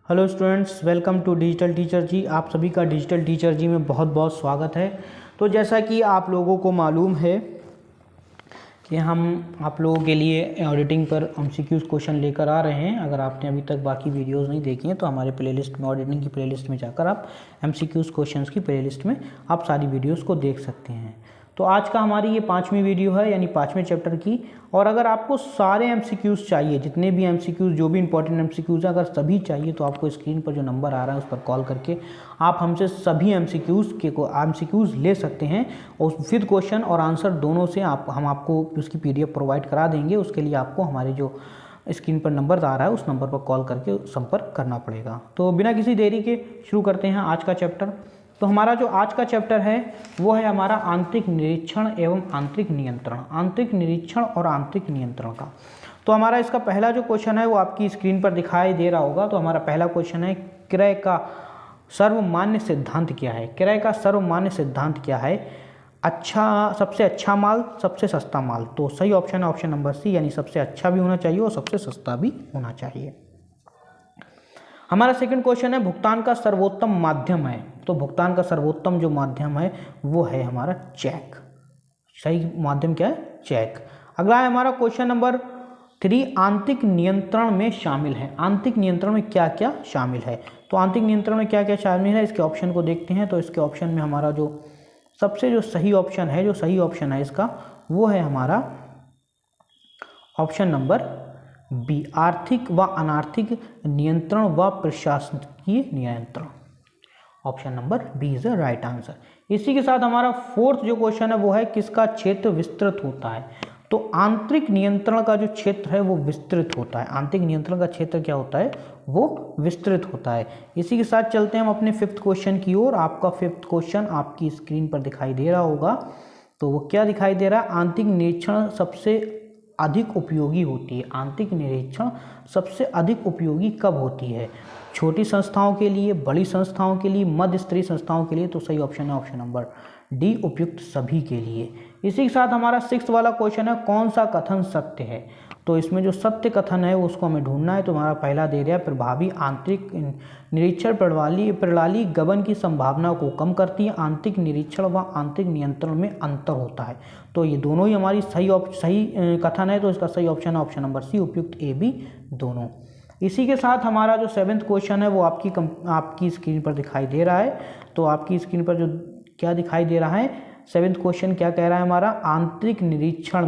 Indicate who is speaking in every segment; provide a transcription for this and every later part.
Speaker 1: Hello students, welcome to digital teacher ji. आप सभी का डिजिटल टीचर जी में बहुत बहुत स्वागत है। तो जैसा कि आप लोगों को मालूम है कि हम आप लोगों के लिए ऑडिटिंग पर एमसीक्यूज क्वेश्चन लेकर आ रहे हैं। अगर आपने अभी तक बाकी वीडियोस नहीं देखी हैं तो हमारे प्लेलिस्ट में, ऑडिटिंग की प्लेलिस्ट में जाकर आप एमसीक्यूज क्वेश्चंस की प्लेलिस्ट में आप सारी वीडियोस को देख सकते हैं। तो आज का हमारी ये 5वीं वीडियो है, यानी 5वें चैप्टर की। और अगर आपको सारे एमसीक्यूज चाहिए, जितने भी एमसीक्यूज, जो भी इंपॉर्टेंट एमसीक्यूज हैं, अगर सभी चाहिए तो आपको स्क्रीन पर जो नंबर आ रहा है उस पर कॉल करके आप हमसे सभी एमसीक्यूज ले सकते हैं। और विद क्वेश्चन और आंसर दोनों से हम आपको उसकी पीडीएफ प्रोवाइड करा देंगे। उसके लिए आपको हमारे जो स्क्रीन पर नंबर आ रहा है उस नंबर पर कॉल करके संपर्क करना पड़ेगा। तो बिना किसी देरी के शुरू करते हैं आज का चैप्टर। तो हमारा जो आज का चैप्टर है वो है हमारा आंतरिक निरीक्षण एवं आंतरिक नियंत्रण, आंतरिक निरीक्षण और आंतरिक नियंत्रण का। तो हमारा इसका पहला जो क्वेश्चन है वो आपकी स्क्रीन पर दिखाई दे रहा होगा। तो हमारा पहला क्वेश्चन है, क्रय का सर्वमान्य सिद्धांत क्या है? क्रय का सर्वमान्य सिद्धांत क्या है? सबसे अच्छा माल, सबसे सस्ता माल। तो सही ऑप्शन है ऑप्शन नंबर सी, यानी सबसे अच्छा भी होना चाहिए और सबसे सस्ता भी होना चाहिए। हमारा सेकंड क्वेश्चन है, भुगतान का सर्वोत्तम माध्यम है। तो भुगतान का सर्वोत्तम जो माध्यम है वो है हमारा चेक। सही माध्यम क्या है? चेक। अगला है हमारा क्वेश्चन नंबर 3, आंतरिक नियंत्रण में शामिल है। आंतरिक नियंत्रण में क्या क्या शामिल है? तो आंतरिक नियंत्रण में क्या क्या शामिल है, इसके ऑप्शन को देखते हैं। तो इसके ऑप्शन में हमारा जो सबसे जो सही ऑप्शन है इसका वो है हमारा ऑप्शन नंबर बी, आर्थिक व अनार्थिक नियंत्रण व प्रशासकीय नियंत्रण। Option number B is the right answer. इसी के साथ हमारा फोर्थ जो क्वेश्चन है वो है, किसका क्षेत्र विस्तृत होता है? तो आंतरिक नियंत्रण का जो क्षेत्र है वो विस्तृत होता है। आंतरिक नियंत्रण का क्षेत्र क्या होता है? वो विस्तृत होता है। इसी के साथ चलते हैं हम अपने फिफ्थ क्वेश्चन की ओर। आपका फिफ्थ क्वेश्चन आपकी स्क्रीन पर दिखाई दे रहा होगा। तो वो क्या दिखाई दे रहा है? आंतरिक निरीक्षण सबसे अधिक उपयोगी होती है। आंतरिक निरीक्षण सबसे अधिक उपयोगी कब होती है? छोटी संस्थाओं के लिए, बड़ी संस्थाओं के लिए, मध्य स्तरीय संस्थाओं के लिए। तो सही ऑप्शन है ऑप्शन नंबर डी, उपयुक्त सभी के लिए। इसी के साथ हमारा 6th वाला क्वेश्चन है, कौन सा कथन सत्य है? तो इसमें जो सत्य कथन है उसको हमें ढूंढना है। तो हमारा पहला दे रहा है, प्रभावी आंतरिक निरीक्षण प्रणाली गबन की संभावना को कम करती है। आंतरिक निरीक्षण व आंतरिक नियंत्रण में अंतर होता है। तो ये दोनों ही हमारी सही कथन है। तो इसका सही ऑप्शन है ऑप्शन नंबर सी, उपयुक्त ए बी दोनों। इसी के साथ हमारा जो 7th क्वेश्चन है वो आपकी स्क्रीन पर दिखाई दे रहा है। तो आपकी स्क्रीन पर जो क्या दिखाई दे रहा है, 7th क्वेश्चन क्या कह रहा है हमारा, आंतरिक निरीक्षण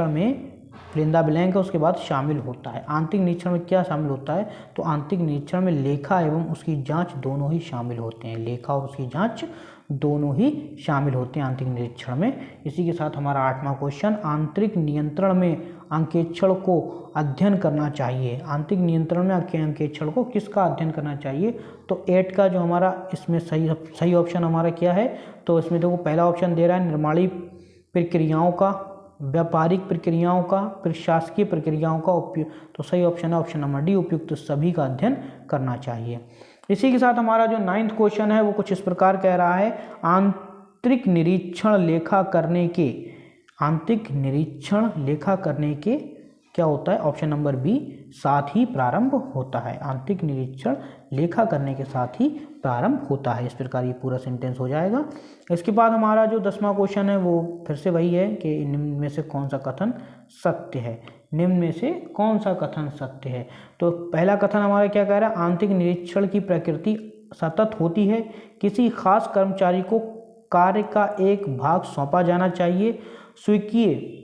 Speaker 1: में फिलिंदा ब्लैंक है उसके बाद शामिल होता है। आंतरिक निरीक्षण में क्या शामिल होता है? तो आंतरिक निरीक्षण में लेखा एवं उसकी जांच दोनों ही शामिल होते हैं। लेखा और उसकी जांच दोनों ही शामिल होते हैं आंतरिक निरीक्षण में। इसी के साथ हमारा 8वां क्वेश्चन, आंतरिक नियंत्रण में अंकेक्षण को अध्ययन करना चाहिए। आंतरिक नियंत्रण में अंकेक्षण को किसका अध्ययन करना चाहिए? तो 8 का जो हमारा इसमें सही ऑप्शन हमारा क्या है? तो इसमें देखो पहला ऑप्शन दे रहा है, निर्माणी प्रक्रियाओं का, व्यापारिक प्रक्रियाओं का, प्रशासकीय प्रक्रियाओं का उपयोग। तो सही ऑप्शन है ऑप्शन नंबर डी, उपयुक्त सभी का अध्ययन करना चाहिए। इसी के साथ हमारा जो 9th क्वेश्चन है वो कुछ इस प्रकार कह रहा है, आंतरिक निरीक्षण लेखा करने के क्या होता है? ऑप्शन नंबर बी, साथ ही प्रारंभ होता है। आंतरिक निरीक्षण लेखा करने के साथ ही प्रारंभ होता है। इस प्रकार ये पूरा सेंटेंस हो जाएगा। इसके बाद हमारा जो 10वां क्वेश्चन है वो फिर से वही है कि निम्न में से कौन सा कथन सत्य है? निम्न में से कौन सा कथन सत्य है? तो पहला कथन हमारा क्या कह रहा है, आंतरिक निरीक्षण की प्रकृति सतत होती है। किसी खास कर्मचारी को कार्य का एक भाग सौंपा जाना चाहिए। स्वीकीय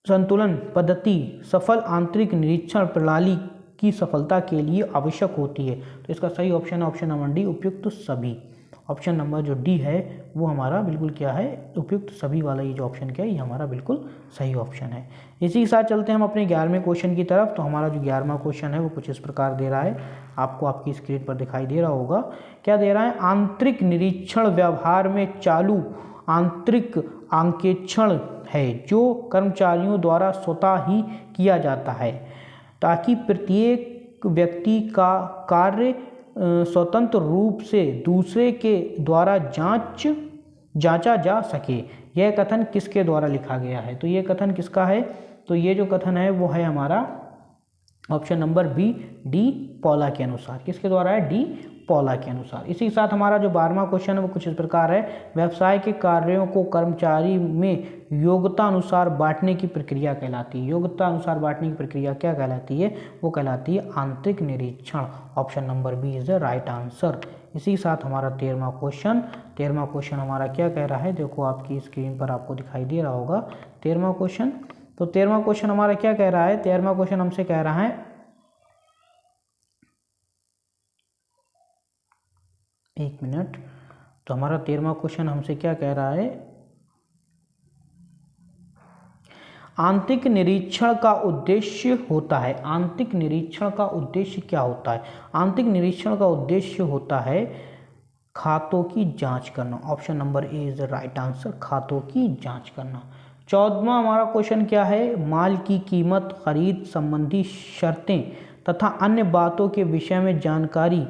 Speaker 1: संतुलन पद्धति सफल आंतरिक निरीक्षण प्रणाली की सफलता के लिए आवश्यक होती है। तो इसका सही ऑप्शन है ऑप्शन नंबर डी, उपयुक्त सभी। ऑप्शन नंबर जो डी है वो हमारा बिल्कुल क्या है, उपयुक्त सभी वाला ये जो ऑप्शन क्या है ये हमारा बिल्कुल सही ऑप्शन है। इसी के साथ चलते हैं हम अपने 11वें क्वेश्चन की तरफ। तो हमारा जो 11वां क्वेश्चन है वो कुछ इस प्रकार दे रहा है, आपको आपकी स्क्रीन पर दिखाई दे रहा होगा। क्या दे रहा है, आंतरिक निरीक्षण व्यवहार में चालू आंतरिक अंकेक्षण है जो कर्मचारियों द्वारा स्वतः ही किया जाता है, ताकि प्रत्येक व्यक्ति का कार्य स्वतंत्र रूप से दूसरे के द्वारा जांचा जा सके। यह कथन किसके द्वारा लिखा गया है? तो यह कथन किसका है? तो ये जो कथन है वो है हमारा option number B De Paula के अनुसार। किसके द्वारा है? डी पॉला के अनुसार। इसी के साथ हमारा जो 12वां क्वेश्चन है वो कुछ इस प्रकार है, व्यवसाय के कार्यों को कर्मचारी में योग्यता अनुसार बांटने की प्रक्रिया कहलाती है। योग्यता अनुसार बांटने की प्रक्रिया क्या कहलाती है? वो कहलाती है आंतरिक निरीक्षण। Option number B is the right answer. इसी के साथ हमारा 13वां क्वेश्चन हमारा क्या कह रहा है? देखो आपकी स्क्रीन पर आपको दिखाई दे रहा होगा 13वां क्वेश्चन। तो 13वां क्वेश्चन हमारा क्या कह रहा है? 13वां क्वेश्चन हमसे कह रहा है, एक मिनट, तो हमारा 13वां क्वेश्चन हमसे क्या कह रहा है? आंतरिक निरीक्षण का उद्देश्य होता है। आंतरिक निरीक्षण का उद्देश्य क्या होता है? आंतरिक निरीक्षण का उद्देश्य होता है खातों की जांच करना। Option number A is the right answer, खातों की जांच करना। 14वां हमारा क्वेश्चन क्या है? माल की कीमत, खरीद संबंधी शर्तें तथा अन्य बातों के विषय में जानकारी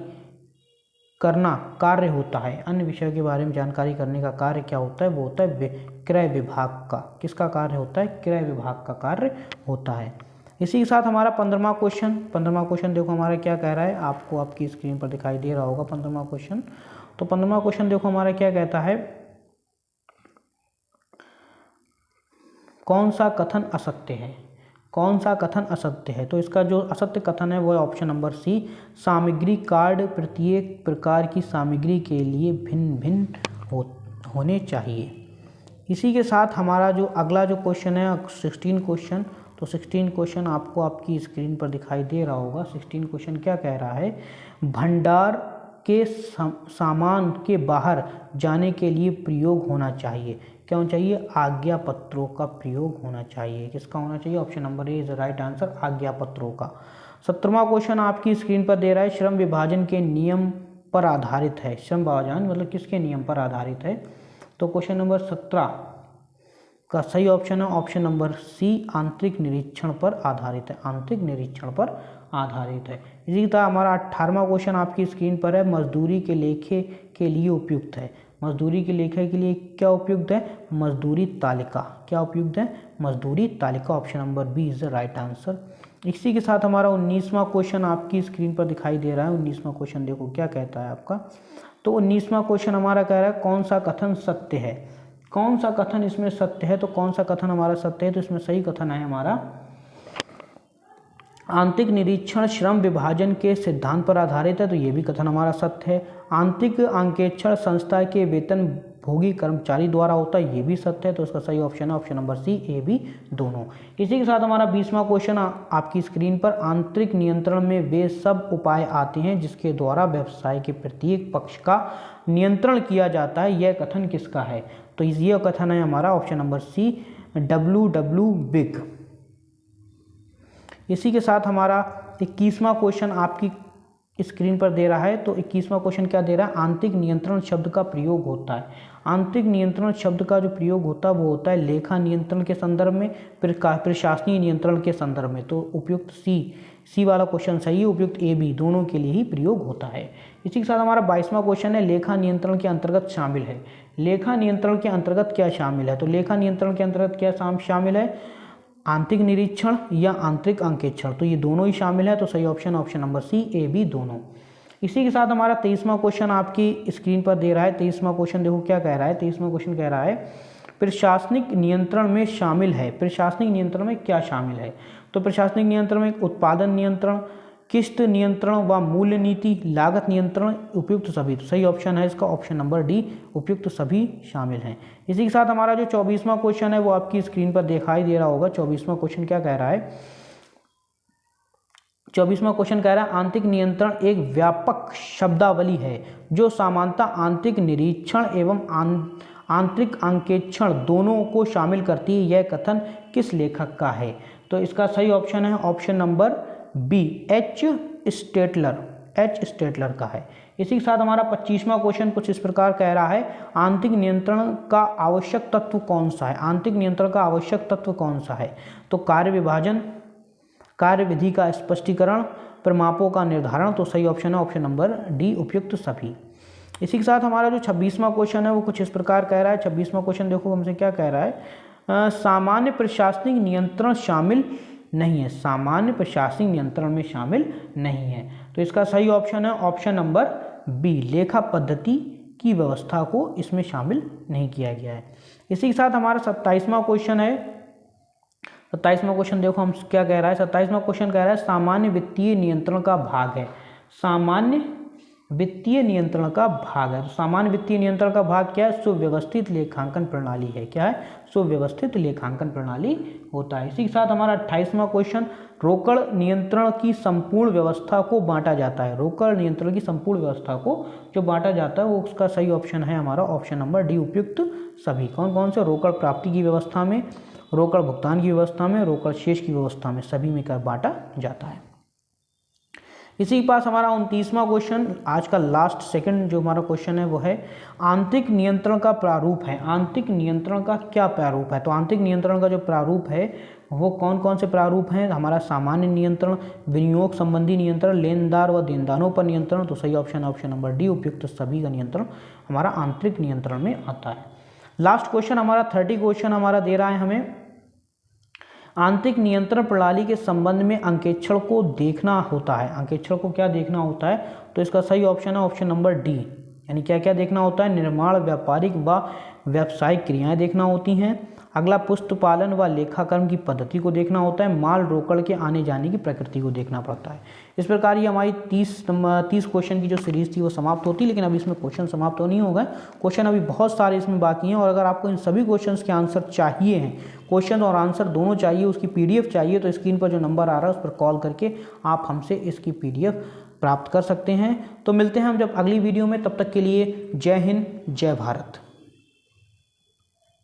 Speaker 1: करना कार्य होता है। अन्य विषयों के बारे में जानकारी करने का कार्य क्या होता है? वो होता है क्रय विभाग का। किसका कार्य होता है? क्रय विभाग का कार्य होता है। इसी के साथ हमारा 15वां क्वेश्चन देखो हमारा क्या कह रहा है, आपको आपकी स्क्रीन पर दिखाई दे रहा होगा 15वां क्वेश्चन। तो 15वां क्वेश्चन देखो हमारा क्या कहता है, कौन सा कथन असत्य है? कौन सा कथन असत्य है? तो इसका जो असत्य कथन है वो है ऑप्शन नंबर सी, सामग्री कार्ड प्रत्येक प्रकार की सामग्री के लिए भिन्न भिन्न होने चाहिए। इसी के साथ हमारा जो अगला जो क्वेश्चन है 16 क्वेश्चन, तो 16 क्वेश्चन आपको आपकी स्क्रीन पर दिखाई दे रहा होगा। 16 क्वेश्चन क्या कह रहा है? भंडार के सामान के बाहर जाने के लिए प्रयोग होना चाहिए। क्या होना चाहिए? आज्ञा पत्रों का प्रयोग होना चाहिए। किसका होना चाहिए? Option number A is right answer, आज्ञा पत्रों का। 17वां क्वेश्चन आपकी स्क्रीन पर दे रहा है, श्रम विभाजन के नियम पर आधारित है। श्रम विभाजन मतलब किसके नियम पर आधारित है? तो क्वेश्चन नंबर 17 का सही ऑप्शन है ऑप्शन नंबर सी, आंतरिक निरीक्षण पर आधारित है। आंतरिक निरीक्षण पर आधारित है। इसी तरह हमारा 18वां क्वेश्चन आपकी स्क्रीन पर है, मजदूरी के लेखे के लिए उपयुक्त है। मजदूरी के लेखे के लिए क्या उपयुक्त है? मजदूरी तालिका। क्या उपयुक्त है? मजदूरी तालिका। Option number B is the right answer. इसी के साथ हमारा 19वां क्वेश्चन आपकी स्क्रीन पर दिखाई दे रहा है। 19वां क्वेश्चन देखो क्या कहता है आपका। तो 19वां क्वेश्चन हमारा कह रहा है, कौन सा कथन सत्य है? कौन सा कथन इसमें सत्य है? तो कौन सा कथन हमारा सत्य है? तो इसमें सही कथन है हमारा, आंतरिक निरीक्षण श्रम विभाजन के सिद्धांत पर आधारित है। तो ये भी कथन हमारा सत्य है। आंतरिक अंकेक्षण संस्था के वेतन भोगी कर्मचारी द्वारा होता है, ये भी सत्य है। तो इसका सही ऑप्शन है option number C, A B दोनों। इसी के साथ हमारा 20वां क्वेश्चन आपकी स्क्रीन पर, आंतरिक नियंत्रण में वे सब उपाय आते हैं जिसके द्वारा व्यवसाय के प्रत्येक पक्ष का नियंत्रण किया जाता है, यह कथन किसका है? तो ये कथन है हमारा option number C, W Big. इसी के साथ हमारा 21वां क्वेश्चन आपकी स्क्रीन पर दे रहा है। तो 21वां क्वेश्चन क्या दे रहा है? आंतरिक नियंत्रण शब्द का प्रयोग होता है। आंतरिक नियंत्रण शब्द का जो प्रयोग होता है वो होता है लेखा नियंत्रण के संदर्भ में, प्रशासनिक नियंत्रण के संदर्भ में। तो उपयुक्त सी वाला क्वेश्चन सही है, उपयुक्त ए बी दोनों के लिए ही प्रयोग होता है। इसी के साथ हमारा 22वां क्वेश्चन है, लेखा नियंत्रण के अंतर्गत शामिल है। लेखा नियंत्रण के अंतर्गत क्या शामिल है? तो लेखा नियंत्रण के अंतर्गत क्या शामिल है? आंतरिक निरीक्षण या आंतरिक अंकेक्षण, तो ये दोनों ही शामिल है। तो सही option number C, A B दोनों। इसी के साथ हमारा 23वां क्वेश्चन आपकी स्क्रीन पर दे रहा है। 23वां क्वेश्चन देखो क्या कह रहा है। 23वां क्वेश्चन कह रहा है, प्रशासनिक नियंत्रण में शामिल है। प्रशासनिक नियंत्रण में क्या शामिल है? तो प्रशासनिक नियंत्रण में उत्पादन नियंत्रण, किस्त नियंत्रण व मूल्य नीति, लागत नियंत्रण, उपयुक्त सभी। तो सही ऑप्शन है इसका ऑप्शन नंबर डी, उपयुक्त सभी शामिल हैं। इसी के साथ हमारा जो 24वां क्वेश्चन है वो आपकी स्क्रीन पर दिखाई दे रहा होगा। 24वां क्वेश्चन क्या कह रहा है? 24वां क्वेश्चन कह रहा है, आंतरिक नियंत्रण एक व्यापक शब्दावली है जो सामान्यतः आंतरिक निरीक्षण एवं आंतरिक अंकेक्षण दोनों को शामिल करती है, यह कथन किस लेखक का है? तो इसका सही ऑप्शन है option number B, H Stettler का है। इसी के साथ हमारा 25वां क्वेश्चन कुछ इस प्रकार कह रहा है, आंतरिक नियंत्रण का आवश्यक तत्व कौन सा है? आंतरिक नियंत्रण का आवश्यक तत्व कौन सा है? तो कार्य विभाजन, कार्य विधि का स्पष्टीकरण, प्रमापों का निर्धारण। तो सही ऑप्शन है ऑप्शन नंबर डी, उपयुक्त सभी। इसी के साथ हमारा जो 26वां क्वेश्चन है वो कुछ इस प्रकार कह रहा है। 26वां क्वेश्चन देखो हमसे क्या कह रहा है, सामान्य प्रशासनिक नियंत्रण शामिल नहीं है, सामान्य प्रशासनिक नियंत्रण में शामिल नहीं है। तो इसका सही ऑप्शन है ऑप्शन नंबर बी, लेखा पद्धति की व्यवस्था को इसमें शामिल नहीं किया गया है। इसी के साथ हमारा 27वां क्वेश्चन है। 27वां क्वेश्चन देखो हम क्या कह रहा है। 27वां क्वेश्चन कह रहा है सामान्य वित्तीय नियंत्रण का भाग है, सामान्य वित्तीय नियंत्रण का भाग है। तो सामान्य वित्तीय नियंत्रण का भाग क्या है? सुव्यवस्थित लेखांकन प्रणाली है। क्या है? सुव्यवस्थित लेखांकन प्रणाली होता है। इसी के साथ हमारा 28वां क्वेश्चन, रोकड़ नियंत्रण की संपूर्ण व्यवस्था को बांटा जाता है। रोकड़ नियंत्रण की संपूर्ण व्यवस्था को जो बांटा जाता है वो उसका सही ऑप्शन है हमारा ऑप्शन नंबर डी, उपयुक्त सभी। कौन कौन से? रोकड़ प्राप्ति की व्यवस्था में, रोकड़ भुगतान की व्यवस्था में, रोकड़ शेष की व्यवस्था में, सभी में कर बांटा जाता है। इसी के पास हमारा 29वां क्वेश्चन, आज का लास्ट सेकंड जो हमारा क्वेश्चन है वो है आंतरिक नियंत्रण का प्रारूप है। आंतरिक नियंत्रण का क्या प्रारूप है? तो आंतरिक नियंत्रण का जो प्रारूप है वो कौन कौन से प्रारूप हैं? हमारा सामान्य नियंत्रण, विनियोग संबंधी नियंत्रण, लेनदार व देनदारों पर नियंत्रण। तो सही ऑप्शन ऑप्शन नंबर डी, उपयुक्त सभी का नियंत्रण हमारा आंतरिक नियंत्रण में आता है। लास्ट क्वेश्चन हमारा 30 क्वेश्चन हमारा दे रहा है हमें, आंतरिक नियंत्रण प्रणाली के संबंध में अंकेक्षण को देखना होता है। अंकेक्षण को क्या देखना होता है? तो इसका सही ऑप्शन है ऑप्शन नंबर डी, यानी क्या क्या देखना होता है? निर्माण, व्यापारिक व व्यावसायिक क्रियाएं देखना होती हैं। अगला पुस्तपालन व लेखाकर्म की पद्धति को देखना होता है। माल रोकड़ के आने जाने की प्रकृति को देखना पड़ता है। इस प्रकार ये हमारी 30 क्वेश्चन की जो सीरीज़ थी वो समाप्त होती, लेकिन अभी इसमें क्वेश्चन समाप्त तो नहीं हो गए, क्वेश्चन अभी बहुत सारे इसमें बाकी हैं। और अगर आपको इन सभी क्वेश्चंस के आंसर चाहिए हैं, क्वेश्चन और आंसर दोनों चाहिए, उसकी PDF चाहिए, तो स्क्रीन पर जो नंबर आ रहा है उस पर कॉल करके आप हमसे इसकी PDF प्राप्त कर सकते हैं। तो मिलते हैं हम जब अगली वीडियो में, तब तक के लिए जय हिंद, जय भारत।